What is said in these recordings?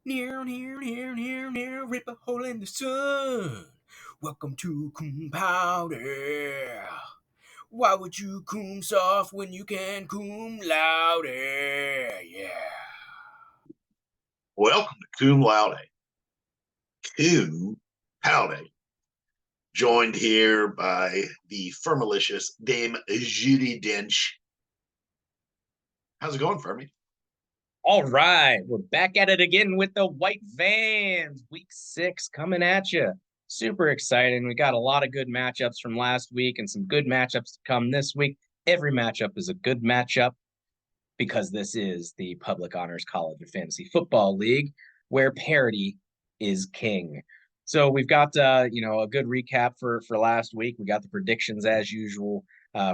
Near, rip a hole in the sun. Welcome to Cum Paude. Why would you cum soft when you can cum louder? Yeah. Welcome to Cum Laude. Cum Paude. Joined here by the firmalicious Dame Judy Dench. How's it going, Fermi? All right, we're back at it again with the White Vans. Week 6 coming at you. Super exciting. We got a lot of good matchups from last week and some good matchups to come this week. Every matchup is a good matchup because this is the Public Honors College of Fantasy Football League where parity is king. So we've got a good recap for last week. We got the predictions as usual.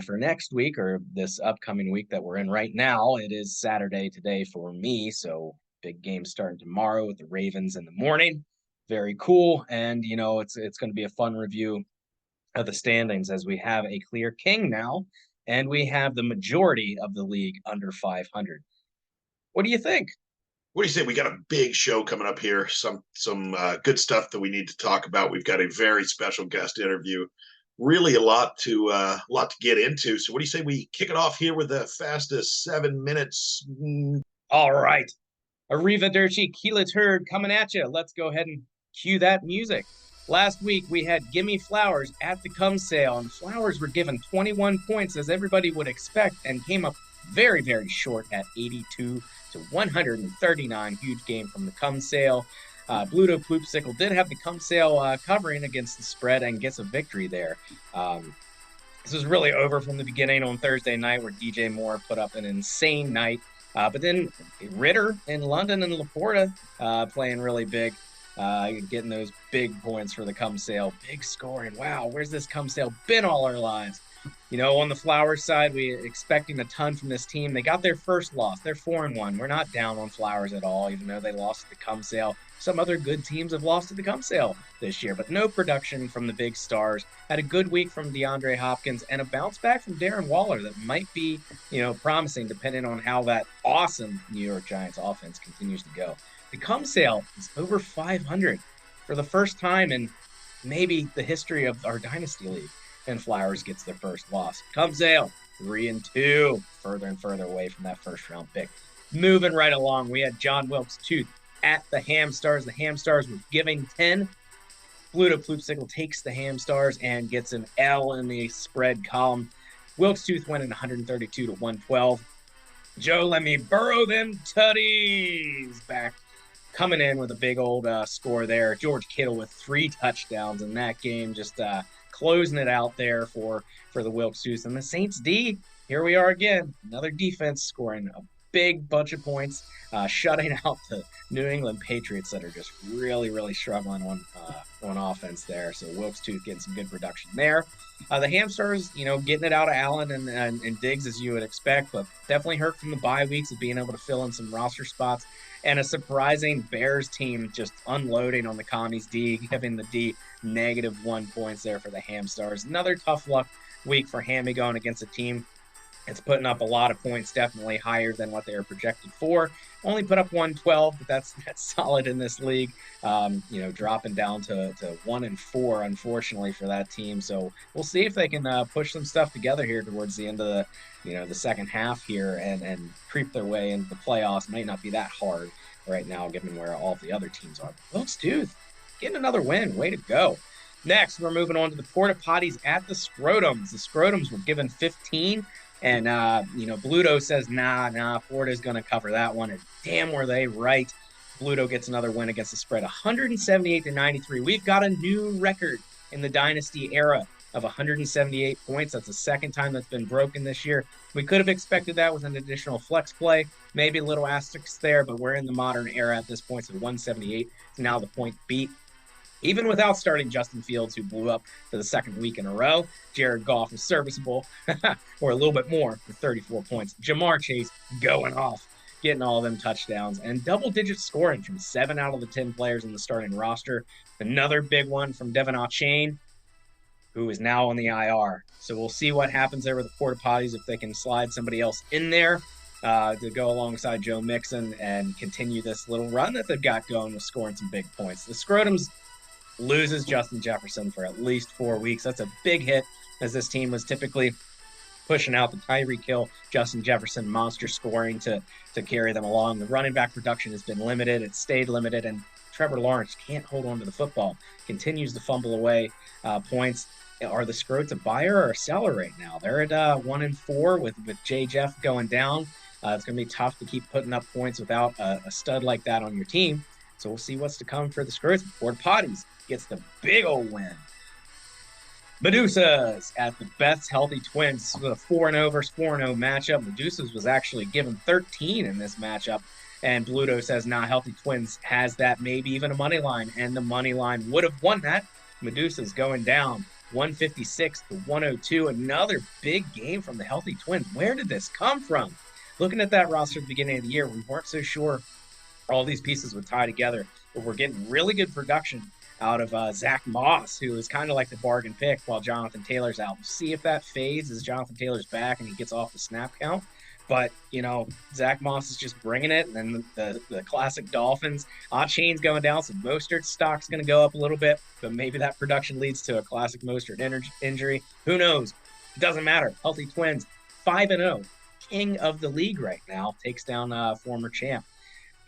For next week or this upcoming week that we're in right now. It is Saturday today for me, so big game starting tomorrow with the Ravens in the morning. Very cool, and it's going to be a fun review of the standings as we have a clear king now, and we have the majority of the league under 500. What do you think? What do you say? We got a big show coming up here. Some good stuff that we need to talk about. We've got a very special guest interview. Really a lot to get into. So what do you say we kick it off here with the fastest 7 minutes? All right. Arrivederci, Keelis Herd coming at you. Let's go ahead and cue that music. Last week, we had Gimme Flowers at the Cum sale, and Flowers were given 21 points, as everybody would expect, and came up very, very short at 82 to 139. Huge game from the Cum sale. Bluto Ploopsicle did have the Cum sale covering against the spread and gets a victory there. This was really over from the beginning on Thursday night, where DJ Moore put up an insane night. But then Ritter in London and Laporta playing really big, getting those big points for the Cum sale. Big scoring. Wow, where's this Cum sale been all our lives? On the Flowers side, we expecting a ton from this team. They got their first loss. They're 4-1. We're not down on Flowers at all, even though they lost to the Cum sale. Some other good teams have lost to the Cum sale this year, but no production from the big stars. Had a good week from DeAndre Hopkins and a bounce back from Darren Waller that might be, promising depending on how that awesome New York Giants offense continues to go. The Cum sale is over 500 for the first time in maybe the history of our Dynasty League. And Flowers gets their first loss. Cum sale, 3-2, further and further away from that first round pick. Moving right along, we had John Wilkes Tooth at the Hamstars. The Hamstars were giving 10. Bluto Ploopsicle takes the Hamstars and gets an L in the spread column. Wilkes Tooth went in 132 to 112. Joe, let me burrow them tutties back. Coming in with a big old score there. George Kittle with 3 touchdowns in that game, just closing it out there for the Wilkes Tooth. And the Saints D, here we are again. Another defense scoring a big bunch of points, shutting out the New England Patriots that are just really, really struggling on offense there. So Wilkes Tooth getting some good production there. The Hamsters, getting it out of Allen and Diggs as you would expect, but definitely hurt from the bye weeks of being able to fill in some roster spots. And a surprising Bears team just unloading on the Commies D, giving the D -1 points there for the Hamstars. Another tough luck week for Hammy going against a team it's putting up a lot of points, definitely higher than what they were projected for. Only put up 112, but that's solid in this league. Dropping down to 1-4, unfortunately, for that team. So we'll see if they can push some stuff together here towards the end of the second half here and creep their way into the playoffs. Might not be that hard right now, given where all the other teams are. Wilkes Tooth getting another win. Way to go. Next, we're moving on to the Porta Potties at the Scrotums. The Scrotums were given 15. And, Bluto says, nah, Porta's going to cover that one. And damn, were they right. Bluto gets another win against the spread, 178 to 93. We've got a new record in the Dynasty era of 178 points. That's the second time that's been broken this year. We could have expected that with an additional flex play, maybe a little asterisk there, but we're in the modern era at this point, so 178 is now the point beat. Even without starting Justin Fields, who blew up for the second week in a row, Jared Goff is serviceable, or a little bit more, for 34 points. Jamar Chase going off, getting all of them touchdowns, and double-digit scoring from 7 out of the 10 players in the starting roster. Another big one from Devin Achane, who is now on the IR. So we'll see what happens there with the Porta Potties, if they can slide somebody else in there. to go alongside Joe Mixon and continue this little run that they've got going with scoring some big points. The Scrotums loses Justin Jefferson for at least 4 weeks. That's a big hit, as this team was typically pushing out the Tyreek Hill, Justin Jefferson monster scoring to carry them along. The running back production has been limited. It's stayed limited, and Trevor Lawrence can't hold on to the football. Continues to fumble away points. Are the Scroats a buyer or a seller right now? They're at 1-4 with Jay Jeff going down. It's going to be tough to keep putting up points without a stud like that on your team. So we'll see what's to come for the Scroats. Ford Potties gets the big old win. Medusas at the Beth's Healthy Twins with a 4-0 versus 4-0 matchup. Medusas was actually given 13 in this matchup. And Bluto says, nah, Healthy Twins has that, maybe even a money line. And the money line would have won that. Medusas going down 156 to 102. Another big game from the Healthy Twins. Where did this come from? Looking at that roster at the beginning of the year, we weren't so sure all these pieces would tie together. But we're getting really good production out of Zach Moss, who is kind of like the bargain pick while Jonathan Taylor's out. We'll see if that fades as Jonathan Taylor's back and he gets off the snap count. But, Zach Moss is just bringing it. And then the classic Dolphins, Chain's going down, so Mostert's stock's going to go up a little bit. But maybe that production leads to a classic Mostert injury. Who knows? It doesn't matter. Healthy Twins, 5-0. King of the league right now. Takes down former champ.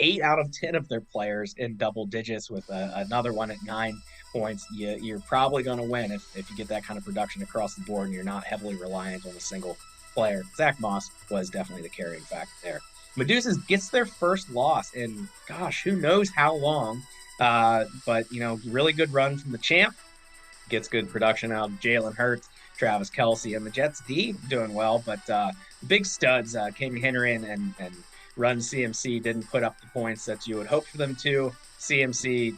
8 out of 10 of their players in double digits with another one at 9 points. You're probably going to win if you get that kind of production across the board and you're not heavily reliant on a single player. Zach Moss was definitely the carrying factor there. Medusas gets their first loss in, gosh, who knows how long. But, really good run from the champ. Gets good production out of Jalen Hurts, Travis Kelce, and the Jets D doing well. But big studs, King Henry and Run CMC didn't put up the points that you would hope for them to. CMC,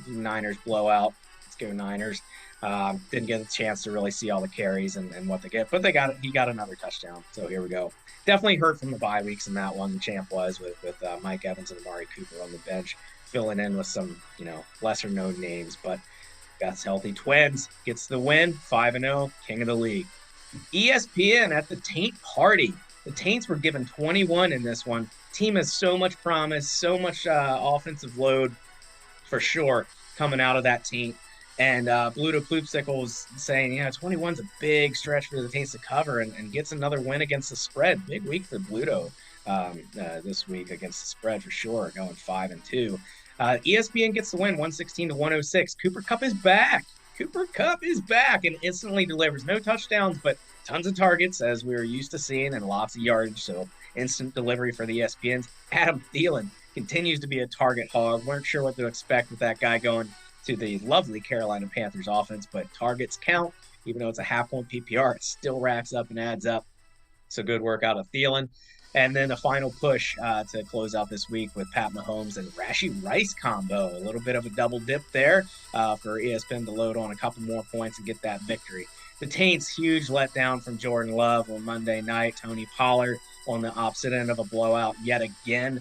Niners blowout. Let's go Niners. Didn't get a chance to really see all the carries and what they get, but he got another touchdown. So here we go. Definitely hurt from the bye weeks in that one. The champ was with Mike Evans and Amari Cooper on the bench, filling in with some, lesser known names, but Beth's Healthy Twins gets the win, 5-0, king of the league. ESPN at the Taint Party. The Taints were given 21 in this one. Team has so much promise, so much offensive load for sure coming out of that Taint. And Bluto Ploopsicle was saying, 21's a big stretch for the Taints to cover and gets another win against the spread. Big week for Bluto this week against the spread for sure, going 5-2. ESPN gets the win, 116 to 106. Cooper Kupp is back. Cooper Kupp is back and instantly delivers. No touchdowns, but tons of targets, as we were used to seeing, and lots of yardage. So instant delivery for the ESPNs. Adam Thielen continues to be a target hog. Weren't sure what to expect with that guy going to the lovely Carolina Panthers offense, but targets count. Even though it's a half-point PPR, it still racks up and adds up. So good work out of Thielen. And then the final push to close out this week with Pat Mahomes and Rashee Rice combo. A little bit of a double dip there for ESPN to load on a couple more points and get that victory. The Taints, huge letdown from Jordan Love on Monday night. Tony Pollard on the opposite end of a blowout yet again.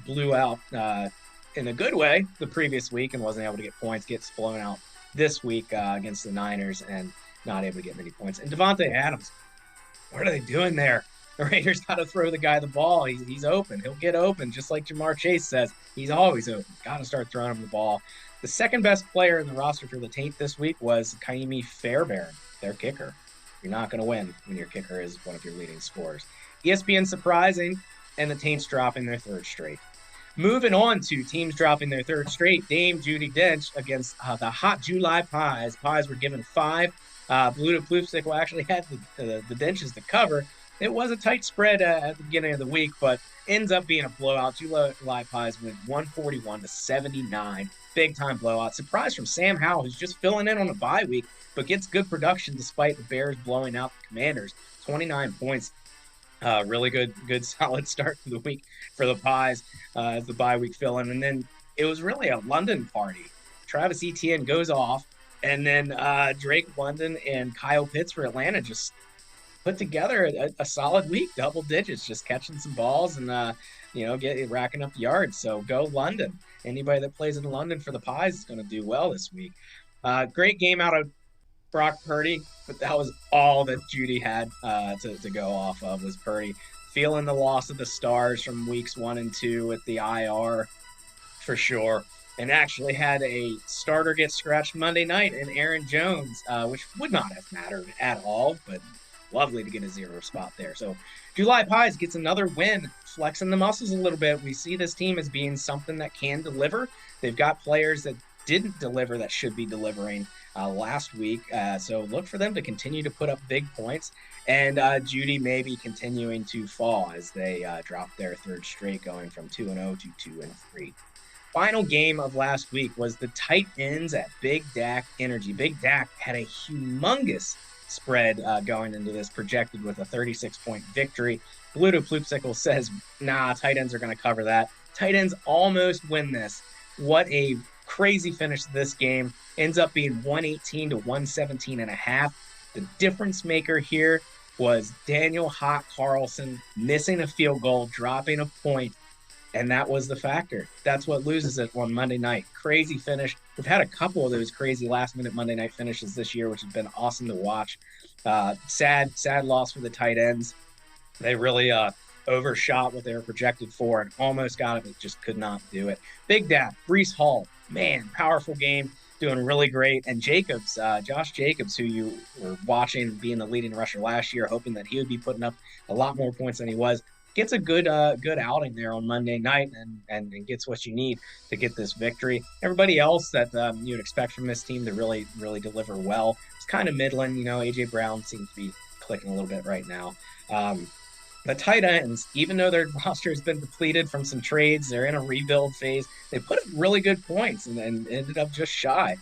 Blew out in a good way the previous week and wasn't able to get points. Gets blown out this week against the Niners and not able to get many points. And Devontae Adams, what are they doing there? The Raiders got to throw the guy the ball. He's open. He'll get open, just like Jamar Chase says. He's always open. Got to start throwing him the ball. The second best player in the roster for the Taint this week was Kaimi Fairbairn, their kicker. You're not going to win when your kicker is one of your leading scorers. ESPN surprising, and the Taints dropping their third straight. Moving on to teams dropping their third straight, Dame Judi Dench against the Hot July Pies. Pies were given 5. Bluto Ploopsicle actually had the Denches to cover. It was a tight spread at the beginning of the week, but ends up being a blowout. July Pies win 141 to 79. Big time blowout. Surprise from Sam Howell, who's just filling in on a bye week, but gets good production despite the Bears blowing out the Commanders. 29 points. Really good solid start to the week for the Pies as the bye week fill in. And then it was really a London party. Travis Etienne goes off, and then Drake London and Kyle Pitts for Atlanta just put together a solid week, double digits, just catching some balls and racking up yards. So go London. Anybody that plays in London for the Pies is going to do well this week. Great game out of Brock Purdy, but that was all that Judy had to go off of was Purdy feeling the loss of the stars from weeks 1 and 2 with the IR for sure. And actually had a starter get scratched Monday night in Aaron Jones, which would not have mattered at all, but lovely to get a 0 spot there. So July Pies gets another win, flexing the muscles a little bit. We see this team as being something that can deliver. They've got players that didn't deliver that should be delivering last week. So look for them to continue to put up big points. And Judy may be continuing to fall as they drop their third straight, going from 2-0 to 2-3. Final game of last week was the tight ends at Big Dak Energy. Big Dak had a humongous spread going into this, projected with a 36-point victory. Bluto Ploopsicle says, nah, tight ends are going to cover that. Tight ends almost win this. What a crazy finish to this game. Ends up being 118 to 117 and a half. The difference maker here was Daniel Hot Carlson missing a field goal, dropping a point. And that was the factor. That's what loses it on Monday night. Crazy finish. We've had a couple of those crazy last-minute Monday night finishes this year, which has been awesome to watch. Sad loss for the tight ends. They really overshot what they were projected for and almost got it, but just could not do it. Big Dak, Breece Hall, man, powerful game, doing really great. And Jacobs, Josh Jacobs, who you were watching being the leading rusher last year, hoping that he would be putting up a lot more points than he was, gets a good outing there on Monday night and gets what you need to get this victory. Everybody else that you'd expect from this team to really deliver well, it's kind of middling. AJ Brown seems to be clicking a little bit right now. The tight ends, even though their roster has been depleted from some trades, they're in a rebuild phase. They put up really good points and ended up just shy.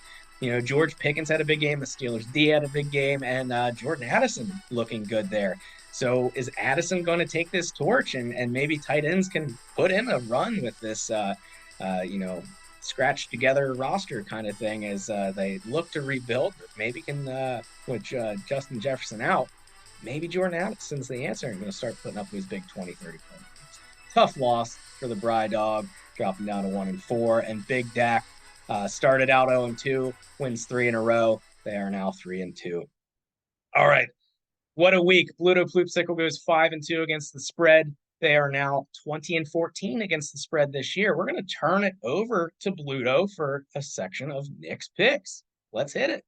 George Pickens had a big game. The Steelers D had a big game, and Jordan Addison looking good there. So is Addison going to take this torch and maybe tight ends can put in a run with this, scratched together roster kind of thing as they look to rebuild, but maybe can, with Justin Jefferson out, maybe Jordan Addison's the answer and going to start putting up these big 20, 30 point games. Tough loss for the Bry Dog, dropping down to 1-4, and Big Dak started out 0-2, wins 3 in a row. They are now 3-2. All right. What a week. Bluto Ploopsicle goes 5-2 against the spread. They are now 20-14 against the spread this year. We're going to turn it over to Bluto for a section of Nick's picks. Let's hit it.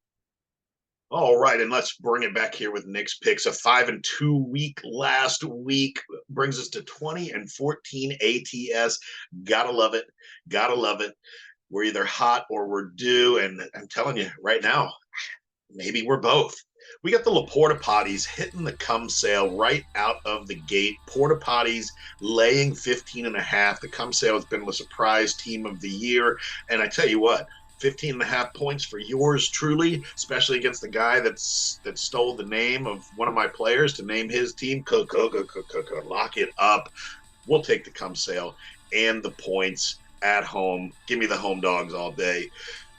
All right, and let's bring it back here with Nick's picks. A 5-2 week last week brings us to 20-14 ATS. Gotta love it. Gotta love it. We're either hot or we're due, and I'm telling you right now, maybe we're both. We got the La Porta Potties hitting the Cum Sale right out of the gate. Porta Potties laying 15.5. The Cum Sale has been the surprise team of the year. And I tell you what, 15.5 points for yours truly, especially against the guy that stole the name of one of my players to name his team. Lock it up. We'll take the Cum Sale and the points at home. Give me the home dogs all day.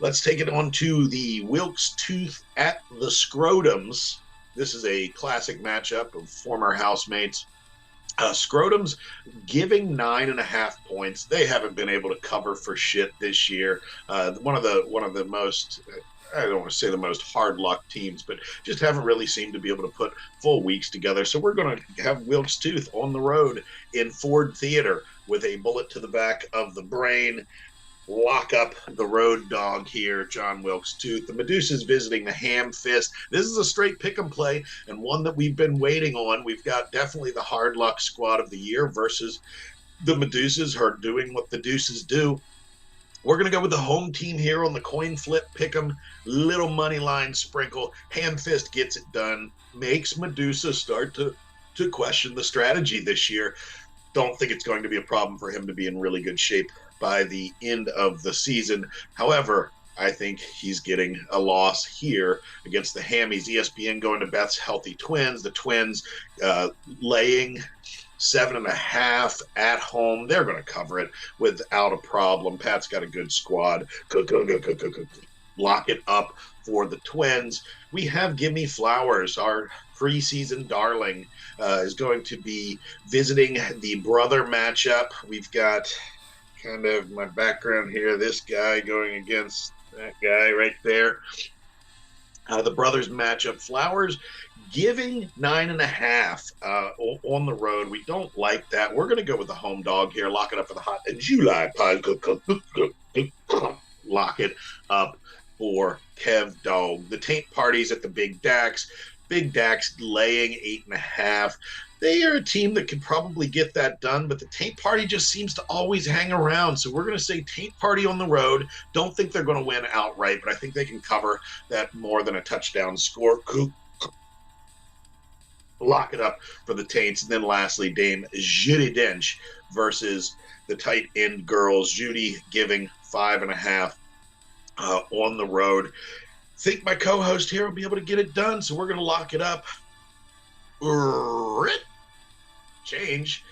Let's take it on to the Wilkes Tooth at the Scrotums. This is a classic matchup of former housemates. Scrotums giving 9.5 points. They haven't been able to cover for shit this year. One of the most, I don't want to say the most hard luck teams, but just haven't really seemed to be able to put full weeks together. So we're going to have Wilkes Tooth on the road in Ford Theater with a bullet to the back of the brain. Lock up the road dog here, John Wilkes Tooth. The Medusa's visiting the Ham Fist. This is a straight pick 'em play and one that we've been waiting on. We've got definitely the hard luck squad of the year versus the Medusas who are doing what the deuces do. We're going to go with the home team here on the coin flip pick 'em. Little money line sprinkle. Ham Fist gets it done. Makes Medusa start to question the strategy this year. Don't think it's going to be a problem for him to be in really good shape by the end of the season. However, I think he's getting a loss here against the Hammies. ESPN going to Beth's Healthy Twins. The Twins laying 7.5 at home. They're going to cover it without a problem. Pat's got a good squad. Lock it up for the Twins. We have Gimme Flowers, our preseason darling, is going to be visiting the brother matchup. We've got kind of my background here, this guy going against that guy right there. The brothers matchup. Flowers giving 9.5 on the road. We don't like that. We're going to go with the home dog here. Lock it up for the hot July pod. Lock it up for Kev Dog. The taint parties at the Big Dax. Big Dax laying 8.5. They are a team that could probably get that done, but the Taint Party just seems to always hang around. So we're going to say Taint Party on the road. Don't think they're going to win outright, but I think they can cover that more than a touchdown score. Lock it up for the Taints. And then lastly, Dame Judi Dench versus the tight end girls. Judy giving 5.5 on the road. Think my co-host here will be able to get it done, so we're going to lock it up. Change.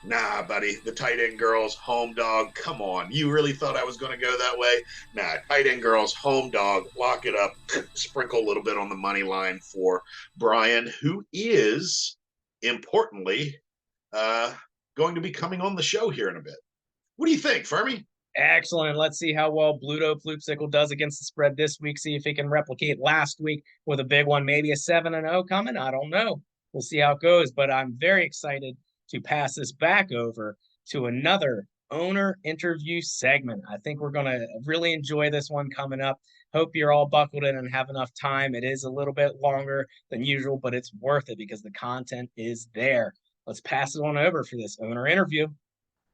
Nah, buddy. The tight end girls, home dog. Come on. You really thought I was going to go that way? Nah, tight end girls, home dog. Lock it up. Sprinkle a little bit on the money line for Brian, who is, importantly, going to be coming on the show here in a bit. What do you think, Fermi? Excellent. Let's see how well Bluto Floopsicle does against the spread this week. See if he can replicate last week with a big one, maybe a 7-0 coming. I don't know. We'll see how it goes, but I'm very excited to pass this back over to another owner interview segment. I think we're going to really enjoy this one coming up. Hope you're all buckled in and have enough time. It is a little bit longer than usual, but it's worth it because the content is there. Let's pass it on over for this owner interview.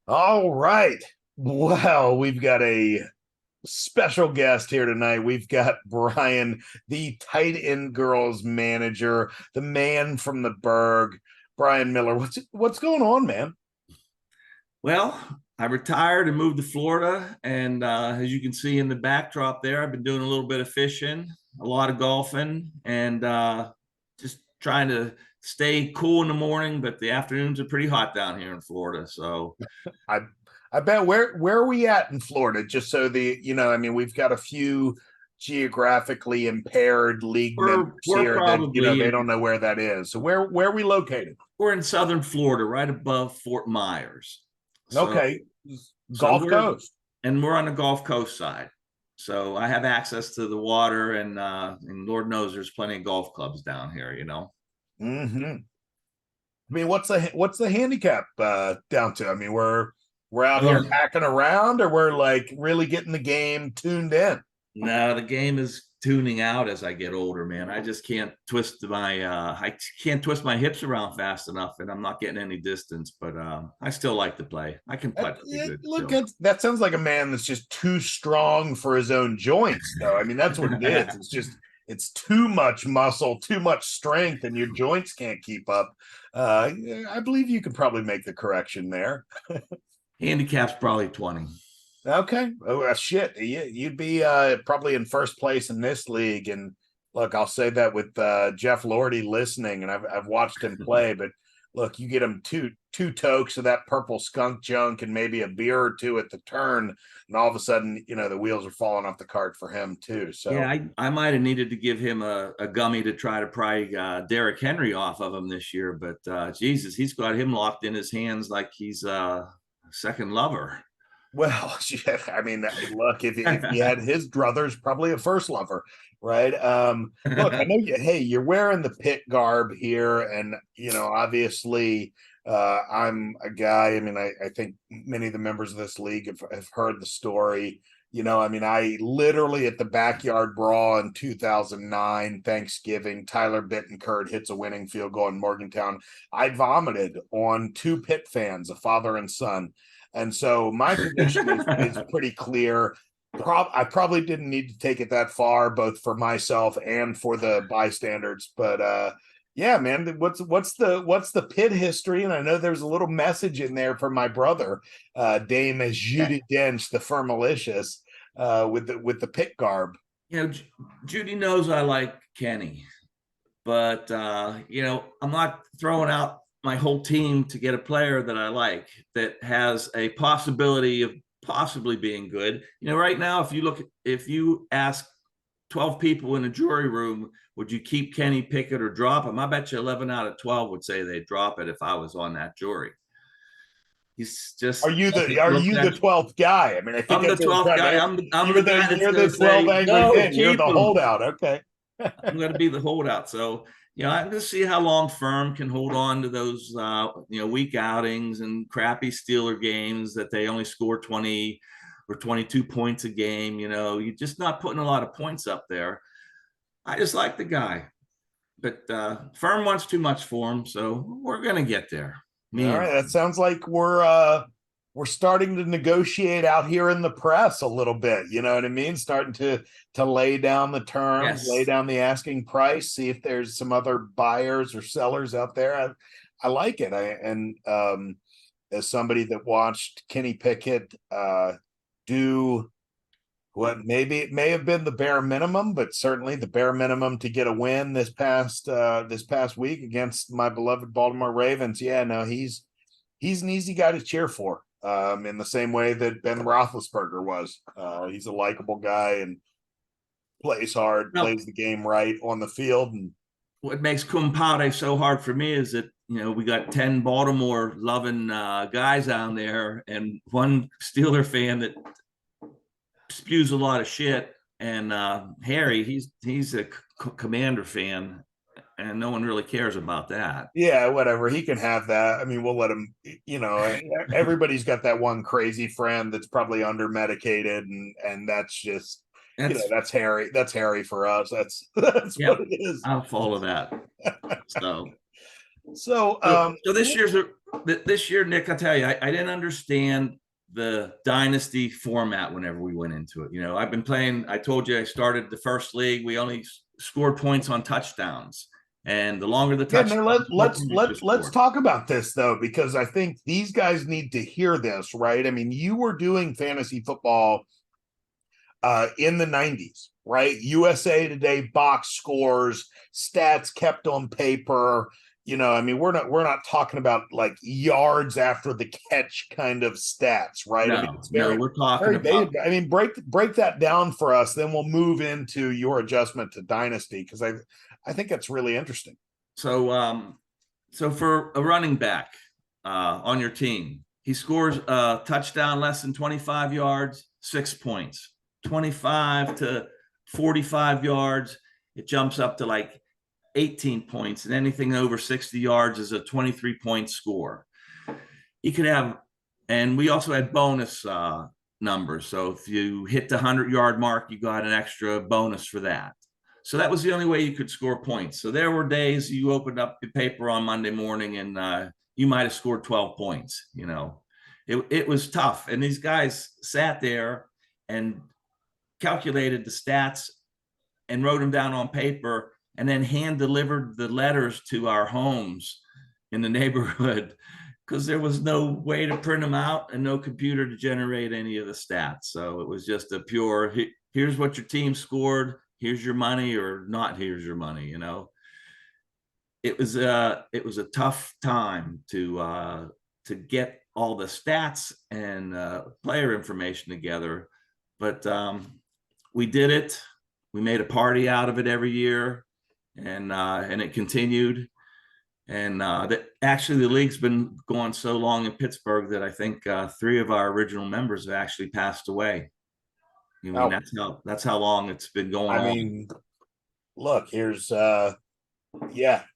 All right. Well, we've got a special guest here tonight. We've got Brian, the tight end girls manager, the man from the Berg. Brian Miller, what's going on, man? Well, I retired and moved to Florida, and as you can see in the backdrop there, I've been doing a little bit of fishing, a lot of golfing, and just trying to stay cool in the morning, but the afternoons are pretty hot down here in Florida. So I bet where are we at in Florida? Just so we've got a few geographically impaired league members here that they don't know where that is. So where are we located? We're in southern Florida, right above Fort Myers. Okay. Gulf Coast. And we're on the Gulf Coast side. So I have access to the water, and Lord knows there's plenty of golf clubs down here, Mm-hmm. I mean, what's the handicap down to? I mean, we're out here hacking around, or we're like really getting the game tuned in? No, the game is tuning out as I get older, man. I just can't twist my hips around fast enough, and I'm not getting any distance, but I still like to play. I can putt pretty good. That sounds like a man that's just too strong for his own joints, though. I mean, that's what it is. It's too much muscle, too much strength, and your joints can't keep up. I believe you could probably make the correction there. Handicap's probably 20. Okay. Oh, shit. You'd be probably in first place in this league. And look, I'll say that with Jeff Lordy listening, and I've watched him play. But look, you get him two tokes of that purple skunk junk and maybe a beer or two at the turn, and all of a sudden, the wheels are falling off the cart for him too. So yeah, I might have needed to give him a gummy to try to pry Derrick Henry off of him this year. But Jesus, he's got him locked in his hands like he's second lover. Well, yeah, I mean, look, if he had his druthers, probably a first lover, right? Look, I know you're wearing the pit garb here, and obviously, I'm a guy. I mean, I think many of the members of this league have heard the story. I mean, I literally at the backyard brawl in 2009 Thanksgiving, Tyler Bittencourt hits a winning field goal in Morgantown. I vomited on two Pitt fans, a father and son. And so my position is pretty clear. I probably didn't need to take it that far, both for myself and for the bystanders. But yeah, man, what's the Pitt history? And I know there's a little message in there for my brother, Dame Judi Dench, the Fermalicious, with the Pitt garb. Judy knows I like Kenny, but I'm not throwing out my whole team to get a player that I like that has a possibility of possibly being good. Right now, if you ask 12 people in a jury room, would you keep Kenny Pickett or drop him? I bet you 11 out of 12 would say they'd drop it if I was on that jury. He's just. Are you the 12th guy? I mean, I think I'm the 12th guy. I'm the guy that's you're the 12 angry men. You're the holdout. Okay. I'm going to be the holdout. So, I'm going to see how long Firm can hold on to those, weak outings and crappy Steeler games that they only score 20 or 22 points a game. You're just not putting a lot of points up there. I just like the guy, but Firm wants too much for him. So we're going to get there. All right. That sounds like we're starting to negotiate out here in the press a little bit. You know what I mean? Starting to lay down the terms, Yes. lay down the asking price, see if there's some other buyers or sellers out there. I like it. As somebody that watched Kenny Pickett do what maybe it may have been the bare minimum, but certainly the bare minimum to get a win this past week against my beloved Baltimore Ravens. Yeah, no, he's an easy guy to cheer for. In the same way that Ben Roethlisberger was. He's a likable guy and plays hard, plays the game right on the field. And what makes Cum Paude so hard for me is that, we got 10 Baltimore loving guys down there and one Steeler fan that spews a lot of shit. And Harry, he's a Commander fan, and no one really cares about that. Yeah, whatever. He can have that. I mean, we'll let him, everybody's got that one crazy friend that's probably under medicated, and that's just that's Harry. That's Harry for us. That's what it is. I'll follow that. So this year, Nick, I'll tell you, I didn't understand the dynasty format whenever we went into it. I've been playing, I told you I started the first league. We only scored points on touchdowns. And the longer the touchdown, let's talk about this though, because I think these guys need to hear this, right? I mean, you were doing fantasy football in the 90s, right? USA Today box scores, stats kept on paper. I mean, we're not talking about like yards after the catch kind of stats, right? No, I mean, we're talking about. I mean, break that down for us, then we'll move into your adjustment to dynasty, because I think that's really interesting. So, so for a running back on your team, he scores a touchdown less than 25 yards, 6 points. 25 to 45 yards, it jumps up to like 18 points, and anything over 60 yards is a 23-point score. You could have, and we also had bonus numbers. So if you hit the 100-yard mark, you got an extra bonus for that. So that was the only way you could score points. So there were days you opened up the paper on Monday morning and you might have scored 12 points. It was tough. And these guys sat there and calculated the stats and wrote them down on paper, and then hand delivered the letters to our homes in the neighborhood, because there was no way to print them out and no computer to generate any of the stats. So it was just a pure, here's what your team scored, here's your money, or not here's your money. It was a tough time to get all the stats and player information together, but we did it. We made a party out of it every year. And it continued, and actually the league's been going so long in Pittsburgh that I think 3 of our original members have actually passed away. That's how long it's been going on. I mean, look, here's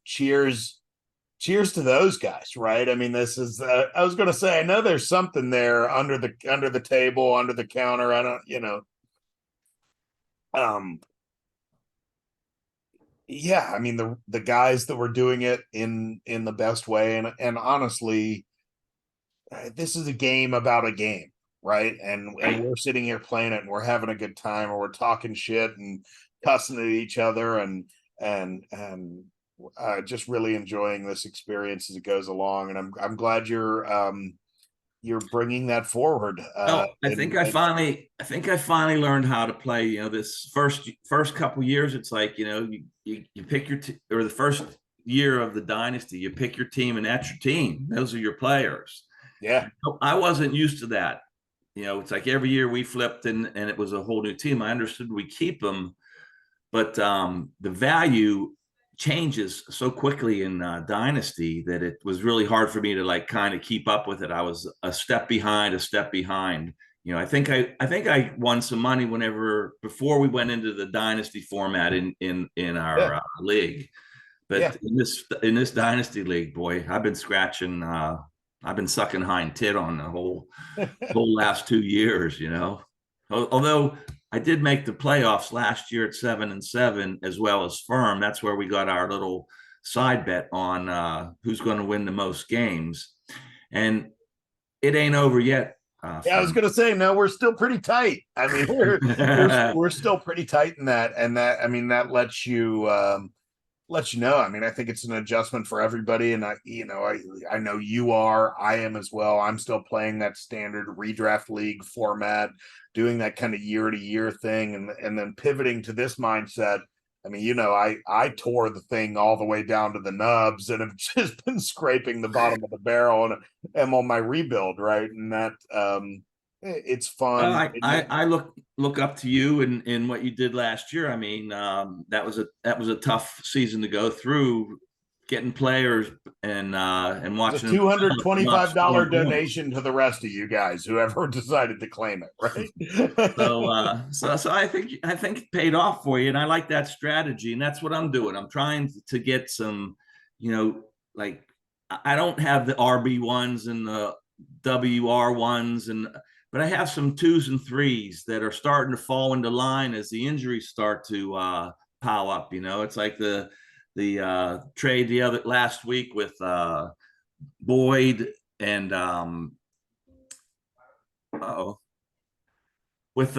cheers to those guys, right? I mean, this is I was going to say, I know there's something there under the table, under the counter. I don't, yeah, I mean, the guys that were doing it in the best way, and honestly, this is a game about a game, right? And we're sitting here playing it, and we're having a good time, or we're talking shit and cussing at each other, and just really enjoying this experience as it goes along. And I'm glad you're bringing that forward. I think I finally learned how to play. This first couple years, it's like you pick your or the first year of the dynasty, you pick your team, and that's your team. Those are your players. Yeah, I wasn't used to that. It's like every year we flipped, and it was a whole new team. I understood we keep them, but the value changes so quickly in dynasty that it was really hard for me to kind of keep up with it. I was a step behind, I think I won some money before we went into the dynasty format in our league. But in this dynasty league, boy, I've been scratching. I've been sucking hind tit on the whole last 2 years. Although I did make the playoffs last year at 7-7 as well as firm. That's where we got our little side bet on who's going to win the most games, and it ain't over yet. I was going to say, no, we're still pretty tight. I mean, we're still pretty tight in that, and that, I mean, that lets you know. I mean, I think it's an adjustment for everybody, and I know you are. I am as well. I'm still playing that standard redraft league format, doing that kind of year to year thing, and then pivoting to this mindset. I mean, I tore the thing all the way down to the nubs and have just been scraping the bottom of the barrel, and am on my rebuild, right? And that it's fun. I look up to you in what you did last year. I mean, that was a tough season to go through, getting players and watching. A $225 donation to the rest of you guys, whoever decided to claim it, right? So I think it paid off for you, and I like that strategy, and that's what I'm doing. I'm trying to get some, like, I don't have the RB1s and the WR1s, but I have some 2s and 3s that are starting to fall into line as the injuries start to pile up. It's like the trade last week with Boyd and with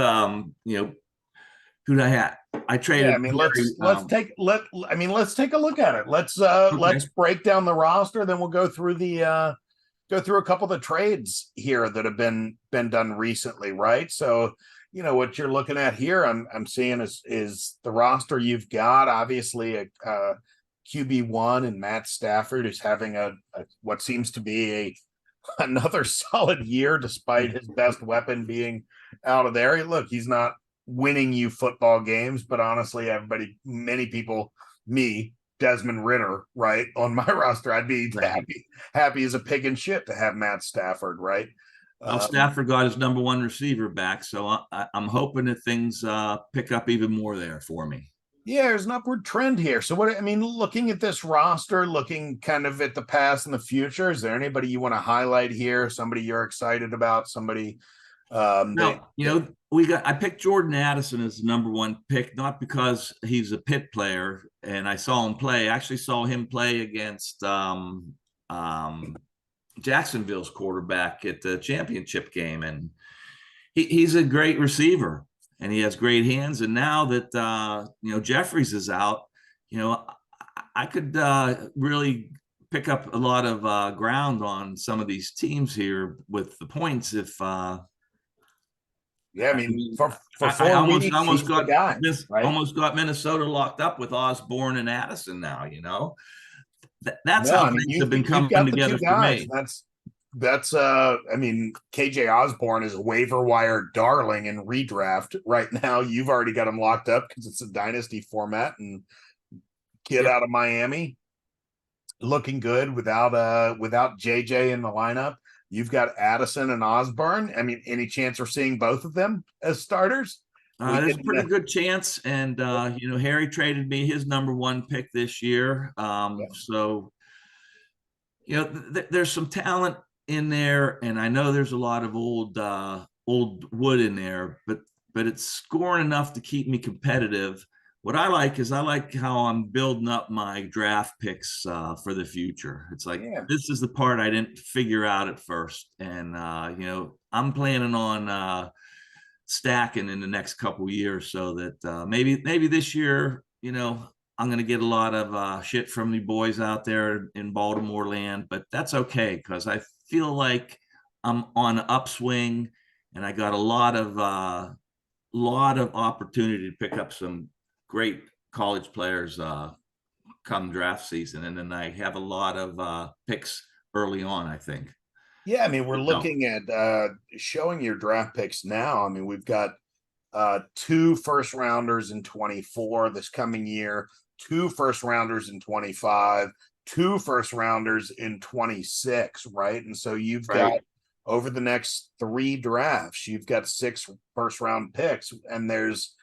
who did I have? I traded. Yeah, I mean, let's take a look at it. Let's break down the roster, then we'll go through a couple of the trades here that have been done recently, right? So, what you're looking at here, I'm seeing is the roster you've got. Obviously, a QB1 and Matt Stafford is having a what seems to be another solid year despite his best weapon being out of there. Look, he's not winning you football games, but honestly, many people, me, Desmond Ritter, right, on my roster, I'd be happy as a pig in shit to have Matt Stafford, right? Well, Stafford got his number one receiver back, so I'm hoping that things pick up even more there for me. Yeah, there's an upward trend here. So looking at this roster, looking kind of at the past and the future, is there anybody you want to highlight here? Somebody you're excited about? Somebody? I picked Jordan Addison as the number one pick, not because he's a Pitt player and I saw him play. I actually saw him play against Jacksonville's quarterback at the championship game, and he's a great receiver and he has great hands. And now that Jeffries is out, I could really pick up a lot of ground on some of these teams here with the points if. Yeah, I mean, for I almost got Minnesota locked up with Osborne and Addison now. That's how things have been coming together for me. That's KJ Osborne is a waiver wire darling in redraft right now. You've already got him locked up because it's a dynasty format, and kid out of Miami looking good without JJ in the lineup. You've got Addison and Osborne. I mean, any chance we're seeing both of them as starters? There's a pretty good chance. And, Harry traded me his number one pick this year. So, there's some talent in there. And I know there's a lot of old wood in there, but it's scoring enough to keep me competitive. What I like how I'm building up my draft picks for the future. It's like, this is the part I didn't figure out at first. And, I'm planning on stacking in the next couple of years so that maybe this year, I'm going to get a lot of shit from the boys out there in Baltimore land, but that's okay because I feel like I'm on an upswing and I got a lot of opportunity to pick up some great college players come draft season, and then I have a lot of picks early on, I think. Yeah, I mean, we're looking at showing your draft picks now. I mean, we've got 2 first rounders in 24 this coming year, 2 first rounders in 25, 2 first rounders in 26, right? And so you've got over the next 3 drafts, you've got 6 first-round picks, and there's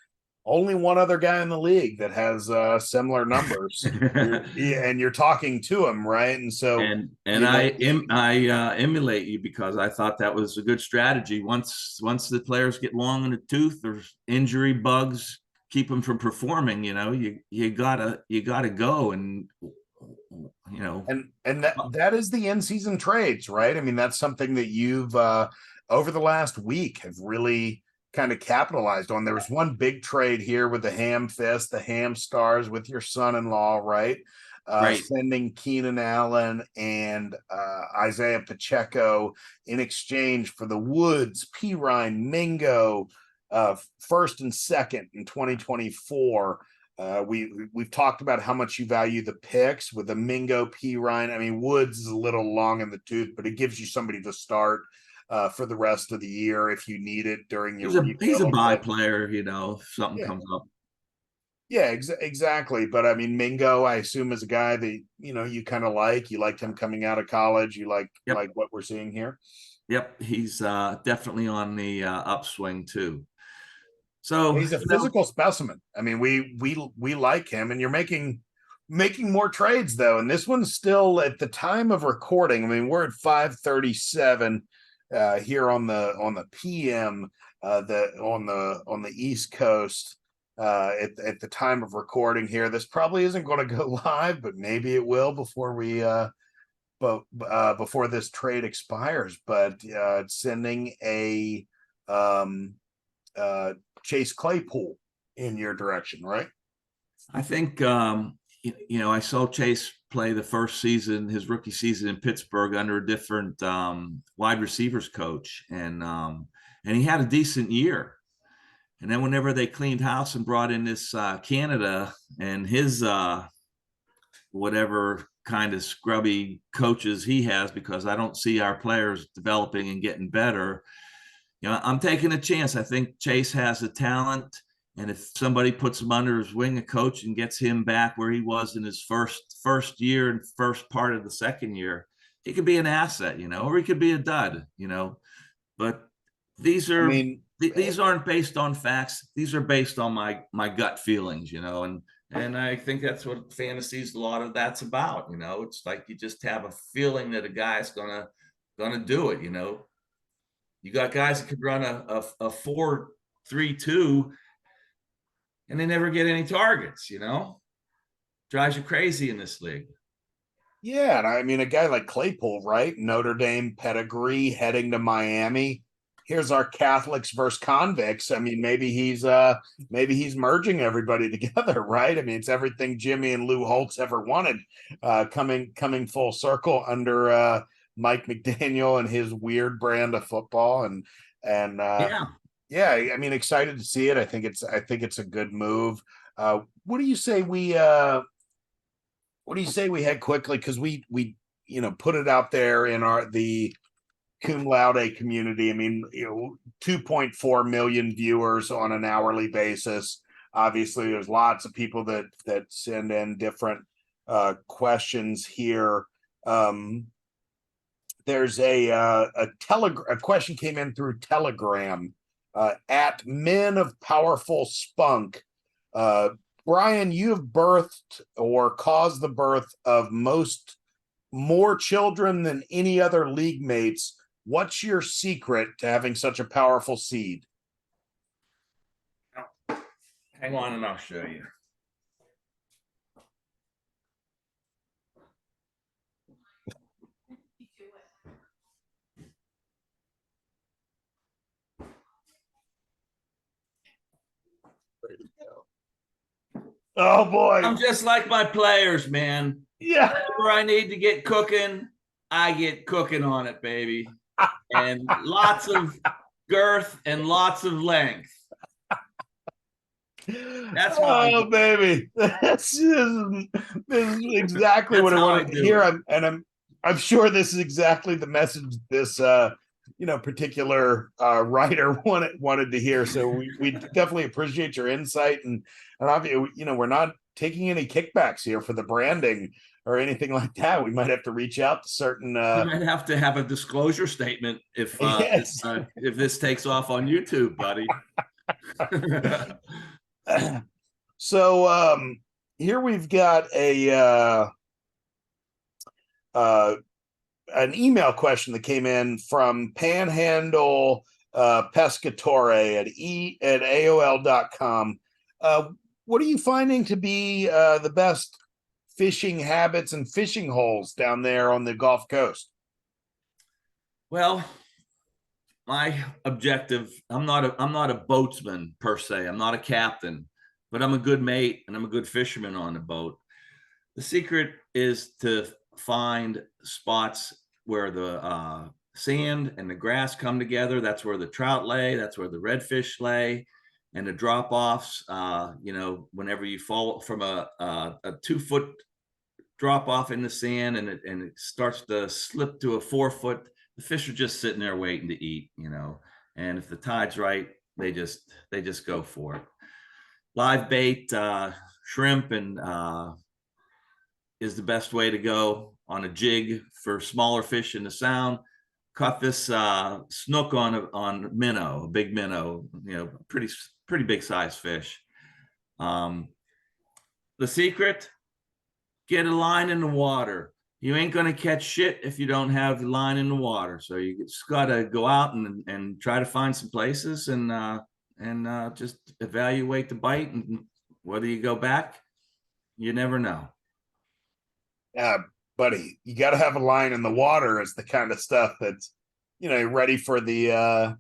only one other guy in the league that has similar numbers. And you're talking to him, right? And so, and I emulate you because I thought that was a good strategy. Once the players get long in the tooth, there's injury bugs keep them from performing. You gotta go, and and that is the in-season trades, right? I mean, that's something that you've over the last week have really kind of capitalized on. There was one big trade here with the Ham Fist, the Ham Stars, with your son-in-law, right? Right. Sending Keenan Allen and Isaiah Pacheco in exchange for the Woods, Pirine, Mingo, first and second in 2024. We've talked about how much you value the picks with the Mingo, Pirine. I mean, Woods is a little long in the tooth, but it gives you somebody to start for the rest of the year if you need it during your he's a buy player, if something comes up. Yeah, exactly. But I mean, Mingo, I assume, is a guy that you kind of like. You liked him coming out of college. You like what we're seeing here. Yep, he's definitely on the upswing too. So he's a physical specimen. I mean, we like him, and you're making more trades though, and this one's still at the time of recording. I mean, we're at 5:37 here on the PM, on the East Coast. At the time of recording here, this probably isn't going to go live, but maybe it will before we before this trade expires. But sending a Chase Claypool in your direction, right? I think I saw Chase play the first season, his rookie season in Pittsburgh, under a different wide receivers coach, and he had a decent year. And then whenever they cleaned house and brought in this Canada and his whatever kind of scrubby coaches he has, because I don't see our players developing and getting better, I'm taking a chance. I think Chase has the talent, and if somebody puts him under his wing, a coach, and gets him back where he was in his first year and first part of the second year, he could be an asset, or he could be a dud, But these are. These aren't based on facts. These are based on my gut feelings, and I think that's what fantasy's a lot of that's about. It's like you just have a feeling that a guy's gonna do it. You got guys that could run a 4-3-2, and they never get any targets. Drives you crazy in this league. Yeah, and I mean, a guy like Claypool, right? Notre Dame pedigree, heading to Miami. Here's our Catholics versus convicts. I mean, maybe he's merging everybody together, right? I mean, it's everything Jimmy and Lou Holtz ever wanted, coming full circle under Mike McDaniel and his weird brand of football. And I mean, excited to see it. I think it's a good move. What do you say we head quickly, because we put it out there in the Cum Laude community. I mean, 2.4 million viewers on an hourly basis. Obviously, there's lots of people that send in different questions here. There's a question came in through Telegram at Men of Powerful Spunk. Brian, you have birthed or caused the birth of more children than any other league mates. What's your secret to having such a powerful seed? Hang on and I'll show you. Oh boy. I'm just like my players, man. Yeah. Whenever I need to get cooking, I get cooking on it, baby. And lots of girth and lots of length. That's baby. This is exactly what I wanted to hear. I'm sure this is exactly the message this particular writer wanted to hear. So we definitely appreciate your insight, and obviously, we're not taking any kickbacks here for the branding or anything like that. We might have to reach out to certain. You might have to have a disclosure statement Yes. if this takes off on YouTube, buddy. So here we've got an email question that came in from Panhandle Pescatore at AOL.com. What are you finding to be the best fishing habits and fishing holes down there on the Gulf Coast? Well, my objective, I'm not a boatsman per se. I'm not a captain, but I'm a good mate and I'm a good fisherman on the boat. The secret is to find spots where the sand and the grass come together. That's where the trout lay. That's where the redfish lay. And the drop offs, whenever you fall from a 2-foot drop off in the sand and it starts to slip to a 4-foot, the fish are just sitting there waiting to eat, and if the tide's right, they just go for it. Live bait, shrimp and is the best way to go on a jig for smaller fish in the sound. Caught this snook on minnow, a big minnow, pretty big size fish. The secret, get a line in the water. You ain't going to catch shit if you don't have the line in the water. So you just got to go out and try to find some places and just evaluate the bite. And whether you go back, you never know. Yeah, buddy, you got to have a line in the water. Is the kind of stuff that's, ready for the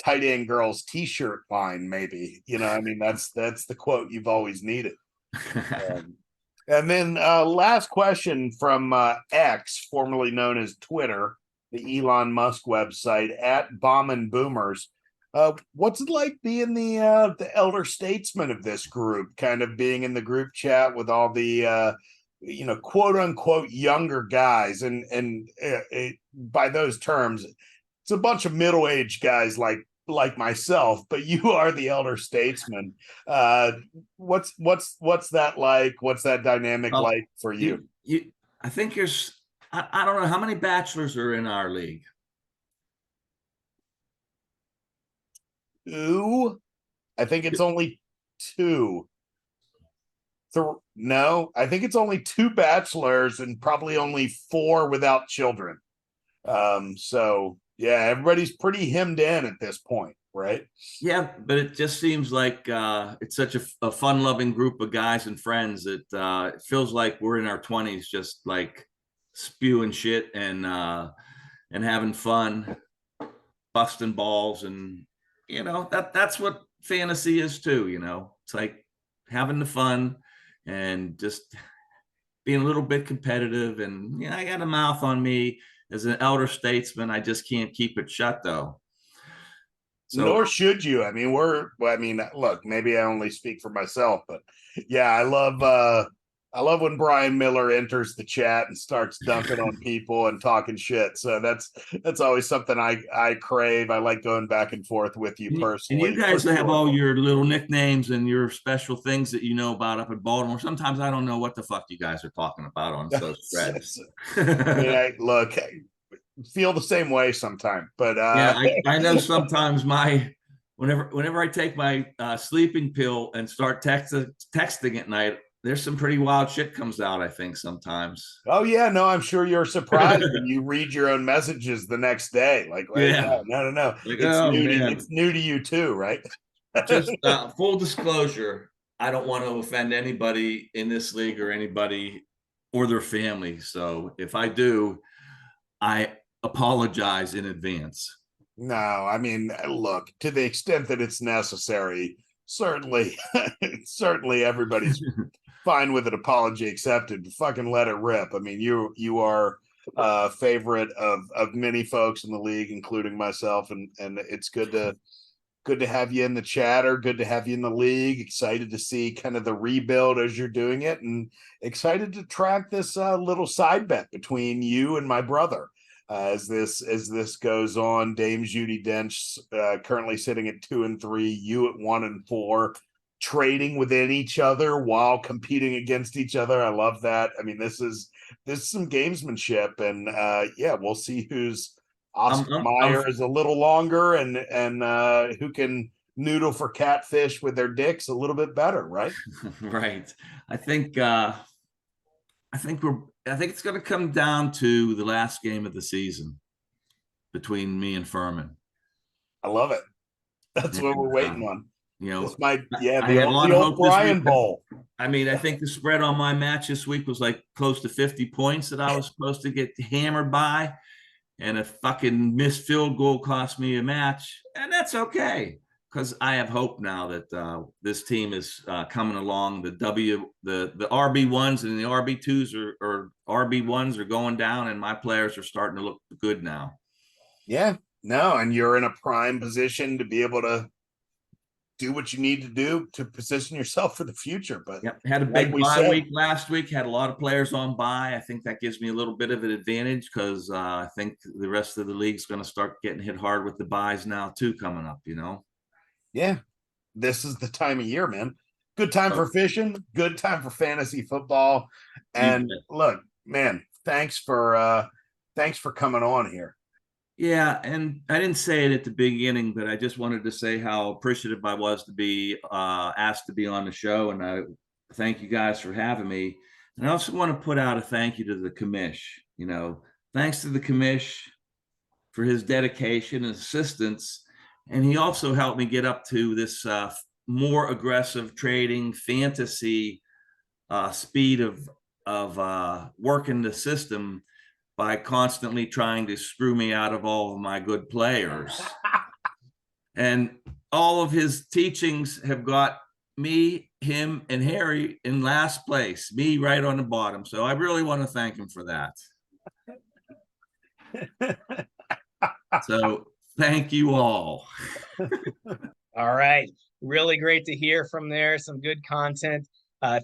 tight end girls t-shirt line, maybe. That's the quote you've always needed. And then last question from X, formerly known as Twitter, the Elon Musk website, at Bomb and Boomers. What's it like being the elder statesman of this group, kind of being in the group chat with all the quote unquote younger guys, and by those terms, it's a bunch of middle-aged guys like myself, but you are the elder statesman. What's that like? What's that dynamic like for you? I think I don't know how many bachelors are in our league. Two? I think it's only two. No, I think it's only 2 bachelors and probably only 4 without children. So yeah, everybody's pretty hemmed in at this point, right? Yeah, but it just seems like it's such a fun-loving group of guys and friends that it feels like we're in our 20s, just like spewing shit and having fun, busting balls, and that's what fantasy is too. It's like having the fun and just being a little bit competitive. And I got a mouth on me as an elder statesman. I just can't keep it shut though. So, nor should you. Look, maybe I only speak for myself, but yeah, I love when Brian Miller enters the chat and starts dunking on people and talking shit. So that's always something I crave. I like going back and forth with you personally. And you guys have all your little nicknames and your special things that you know about up in Baltimore. Sometimes I don't know what the fuck you guys are talking about on those threads. Look, feel the same way sometimes, but yeah, I know sometimes whenever I take my sleeping pill and start texting at night, there's some pretty wild shit comes out, I think, sometimes. Oh yeah, no, I'm sure you're surprised when you read your own messages the next day. Like, yeah, no. Like, it's new to you too, right? Just full disclosure, I don't want to offend anybody in this league or anybody or their family. So if I do, I apologize in advance. No, look, to the extent that it's necessary, certainly everybody's fine with an apology accepted. Fucking let it rip. You are a favorite of many folks in the league, including myself, and it's good to have you in the chatter, good to have you in the league. Excited to see kind of the rebuild as you're doing it, and excited to track this little side bet between you and my brother. as this goes on. Dame Judi Dench currently sitting at 2-3, you at 1-4, trading within each other while competing against each other. I love that. I mean, this is some gamesmanship, and yeah, we'll see who's Oscar Mayer is a little longer, and who can noodle for catfish with their dicks a little bit better, right? Right. I think it's going to come down to the last game of the season between me and Furman. I love it. That's what we're waiting on. You know, this might, I had a lot of hope Brian Bowl. I mean, I think the spread on my match this week was like close to 50 points that I was supposed to get hammered by, and a fucking missed field goal cost me a match, and that's okay because I have hope now that this team is coming along. The RB1s and the RB2s or RB1s are going down, and my players are starting to look good now. Yeah, no, and you're in a prime position to be able to do what you need to do to position yourself for the future. But yep, had a big bye week last week, had a lot of players on bye. I think that gives me a little bit of an advantage because I think the rest of the league's going to start getting hit hard with the buys now too coming up, you know? Yeah, this is the time of year, man. Good time for fishing, good time for fantasy football. And look, man, thanks for coming on here. Yeah, and I didn't say it at the beginning, but I just wanted to say how appreciative I was to be asked to be on the show, and I thank you guys for having me. And I also want to put out a thank you to the commish. You know, thanks to the commish for his dedication and assistance, and he also helped me get up to this more aggressive trading fantasy speed of working the system by constantly trying to screw me out of all of my good players. And all of his teachings have got me, him, and Harry in last place, me right on the bottom. So I really want to thank him for that. So thank you all. All right. Really great to hear from there. Some good content.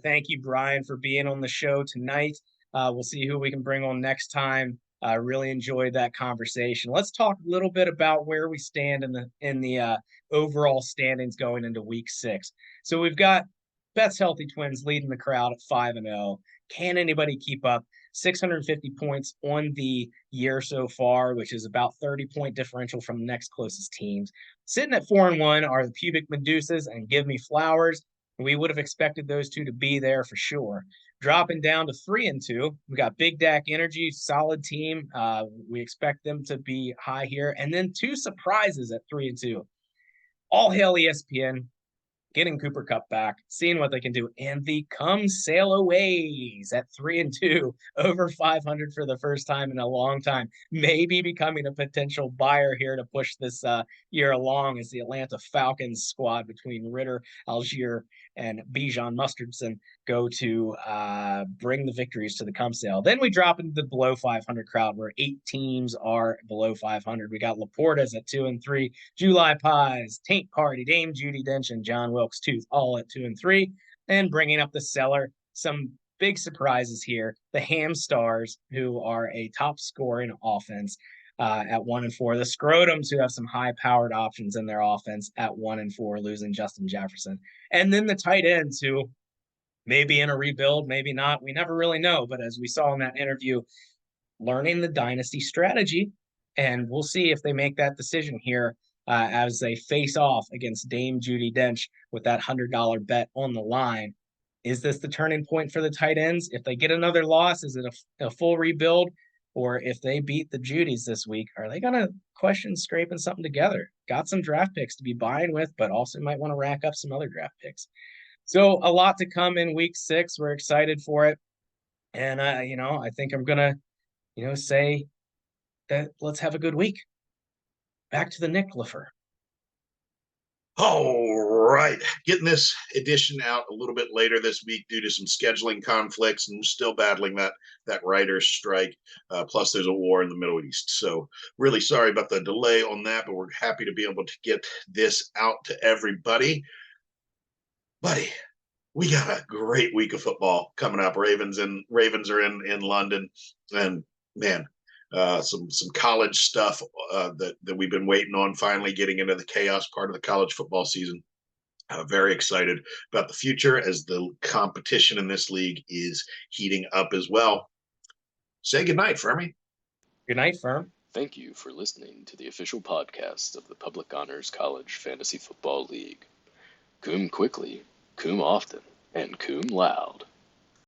Thank you, Brian, for being on the show tonight. We'll see who we can bring on next time. I really enjoyed that conversation. Let's talk a little bit about where we stand in the overall standings going into week 6. So we've got Beth's Healthy Twins leading the crowd at 5-0. Can anybody keep up? 650 points on the year so far, which is about 30-point differential from the next closest teams. Sitting at 4-1 are the Pubic Medusas and Give Me Flowers. We would have expected those two to be there for sure. Dropping down to 3-2, we got Big Dak Energy, solid team. We expect them to be high here. And then 2 surprises at 3-2. All hail ESPN, getting Cooper Kupp back, seeing what they can do, and the Cum Sail Aways at 3-2, over 500 for the first time in a long time, maybe becoming a potential buyer here to push this year along as the Atlanta Falcons squad between Ritter, Algier, and Bijan Mustardson go to bring the victories to the Cum Sail. Then we drop into the below 500 crowd where 8 teams are below 500. We got Laporta's at 2-3, July Pies, Taint Party, Dame Judi Dench, and John Wilkes Tooth all at 2-3. And bringing up the cellar, some big surprises here. The Ham Stars, who are a top scoring offense, at 1-4. The Scrotums, who have some high-powered options in their offense, at 1-4, losing Justin Jefferson. And then the tight ends, who may be in a rebuild, maybe not. We never really know. But as we saw in that interview, learning the dynasty strategy, and we'll see if they make that decision here as they face off against Dame Judi Dench with that $100 bet on the line. Is this the turning point for the tight ends? If they get another loss, is it a full rebuild? Or if they beat the Judys this week, are they going to question scraping something together? Got some draft picks to be buying with, but also might want to rack up some other draft picks. So a lot to come in week 6. We're excited for it. And, I think I'm going to, say that let's have a good week. Back to the Nick Liffer. All right. Getting this edition out a little bit later this week due to some scheduling conflicts, and still battling that writer's strike. Plus, there's a war in the Middle East. So really sorry about the delay on that, but we're happy to be able to get this out to everybody. Buddy, we got a great week of football coming up. Ravens are in London, and man, some college stuff that we've been waiting on, finally getting into the chaos part of the college football season. Very excited about the future as the competition in this league is heating up as well. Say goodnight, Fermi. Good night, Firm. Thank you for listening to the official podcast of the Public Honors College Fantasy Football League. Cum quickly, cum often, and cum loud.